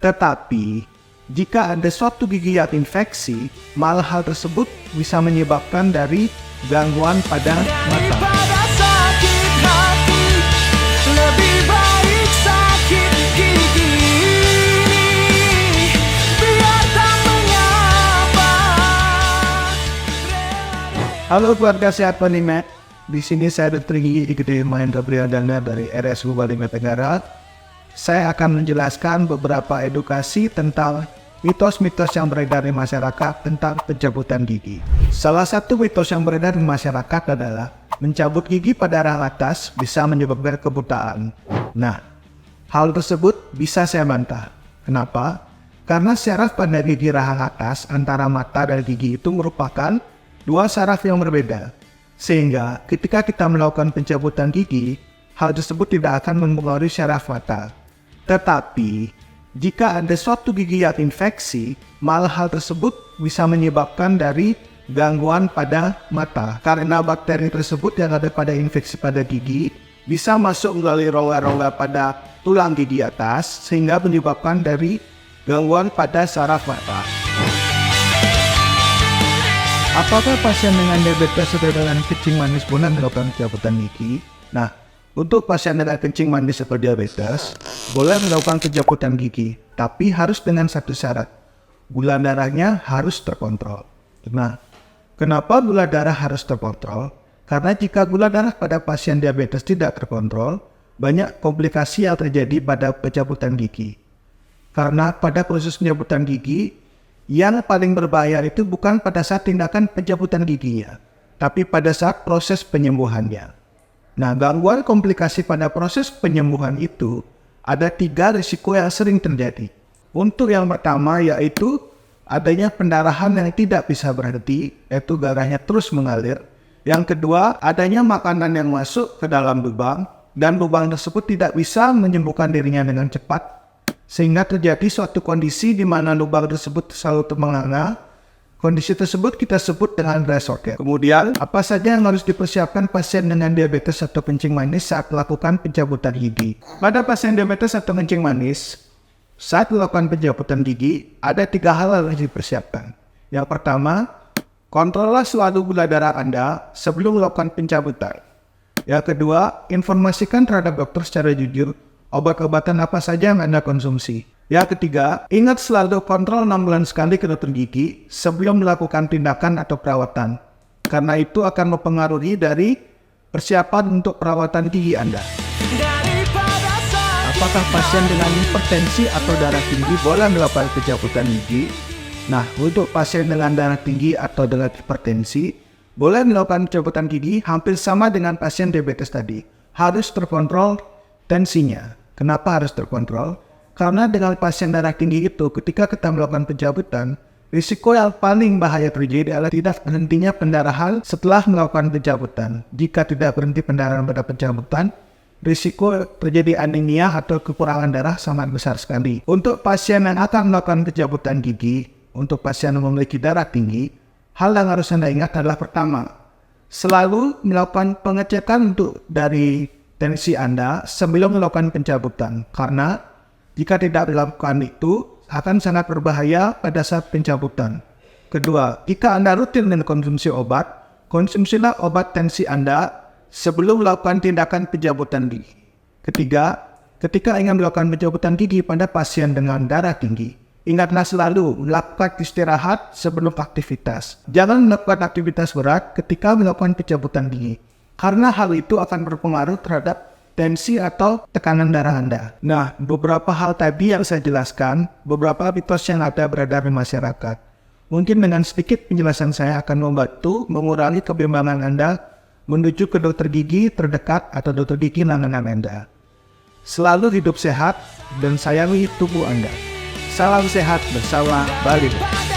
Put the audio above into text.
Tetapi, jika ada suatu gigi yang infeksi, malah hal tersebut bisa menyebabkan dari gangguan pada mata. Daripada sakit hati, lebih baik sakit gigi. Biar tak mengapa. Halo keluarga sehat Panimet, di sini saya Dr. Gigi Igede Mahendra Priadana dari RSU Balimet Tenggara. Saya akan menjelaskan beberapa edukasi tentang mitos-mitos yang beredar di masyarakat tentang pencabutan gigi. Salah satu mitos yang beredar di masyarakat adalah mencabut gigi pada rahang atas bisa menyebabkan kebutaan. Nah, hal tersebut bisa saya bantah. Kenapa? Karena syaraf pada gigi rahang atas antara mata dan gigi itu merupakan dua syaraf yang berbeda. Sehingga ketika kita melakukan pencabutan gigi, hal tersebut tidak akan mempengaruhi syaraf mata. Tetapi, jika ada suatu gigi yang infeksi, malah hal tersebut bisa menyebabkan dari gangguan pada mata. Karena bakteri tersebut yang ada pada infeksi pada gigi bisa masuk melalui rongga-rongga pada tulang gigi atas sehingga menyebabkan dari gangguan pada saraf mata. Apakah pasien dengan diabetes atau dengan kencing manis boleh melakukan pencabutan gigi? Nah, untuk pasien dengan kencing manis atau diabetes, boleh melakukan pencabutan gigi, tapi harus dengan satu syarat. Gula darahnya harus terkontrol. Nah, kenapa gula darah harus terkontrol? Karena jika gula darah pada pasien diabetes tidak terkontrol, banyak komplikasi yang terjadi pada pencabutan gigi. Karena pada proses pencabutan gigi, yang paling berbahaya itu bukan pada saat tindakan pencabutan giginya, tapi pada saat proses penyembuhannya. Nah, gangguan komplikasi pada proses penyembuhan itu ada 3 risiko yang sering terjadi. Untuk yang pertama yaitu adanya pendarahan yang tidak bisa berhenti, yaitu darahnya terus mengalir. Yang kedua, adanya makanan yang masuk ke dalam lubang dan lubang tersebut tidak bisa menyembuhkan dirinya dengan cepat, sehingga terjadi suatu kondisi di mana lubang tersebut selalu termenganga. Kondisi tersebut kita sebut dengan dry socket. Kemudian, apa saja yang harus dipersiapkan pasien dengan diabetes atau kencing manis saat melakukan pencabutan gigi? Pada pasien diabetes atau kencing manis, saat melakukan pencabutan gigi, ada 3 hal yang harus dipersiapkan. Yang pertama, kontrollah selalu gula darah Anda sebelum melakukan pencabutan. Yang kedua, informasikan terhadap dokter secara jujur obat-obatan apa saja yang Anda konsumsi. Yang ketiga, ingat selalu kontrol 6 bulan sekali ke dokter gigi sebelum melakukan tindakan atau perawatan. Karena itu akan mempengaruhi dari persiapan untuk perawatan gigi Anda. Apakah pasien dengan hipertensi atau darah tinggi boleh melakukan pencabutan gigi? Nah, untuk pasien dengan darah tinggi atau dengan hipertensi, boleh melakukan pencabutan gigi hampir sama dengan pasien diabetes tadi. Harus terkontrol tensinya. Kenapa harus terkontrol? Karena dengan pasien darah tinggi itu, ketika kita melakukan pencabutan, risiko yang paling bahaya terjadi adalah tidak berhentinya pendarahan setelah melakukan pencabutan. Jika tidak berhenti pendarahan pada pencabutan, risiko terjadi anemia atau kekurangan darah sangat besar sekali. Untuk pasien yang akan melakukan pencabutan gigi, untuk pasien yang memiliki darah tinggi, hal yang harus Anda ingat adalah pertama, selalu melakukan pengecekan untuk dari tensi Anda sebelum melakukan pencabutan. Karena jika tidak dilakukan itu, akan sangat berbahaya pada saat pencabutan. Kedua, jika Anda rutin mengkonsumsi obat, konsumsilah obat tensi Anda sebelum melakukan tindakan pencabutan gigi. Ketiga, ketika ingin melakukan pencabutan gigi pada pasien dengan darah tinggi, ingatlah selalu melakukan istirahat sebelum aktivitas. Jangan melakukan aktivitas berat ketika melakukan pencabutan gigi, karena hal itu akan berpengaruh terhadap tensi atau tekanan darah Anda. Nah, beberapa hal tadi yang saya jelaskan, beberapa mitos yang ada beredar di masyarakat. Mungkin dengan sedikit penjelasan saya akan membantu mengurangi kebimbangan Anda menuju ke dokter gigi terdekat atau dokter gigi langganan Anda. Selalu hidup sehat dan sayangi tubuh Anda. Salam sehat bersama Balimet.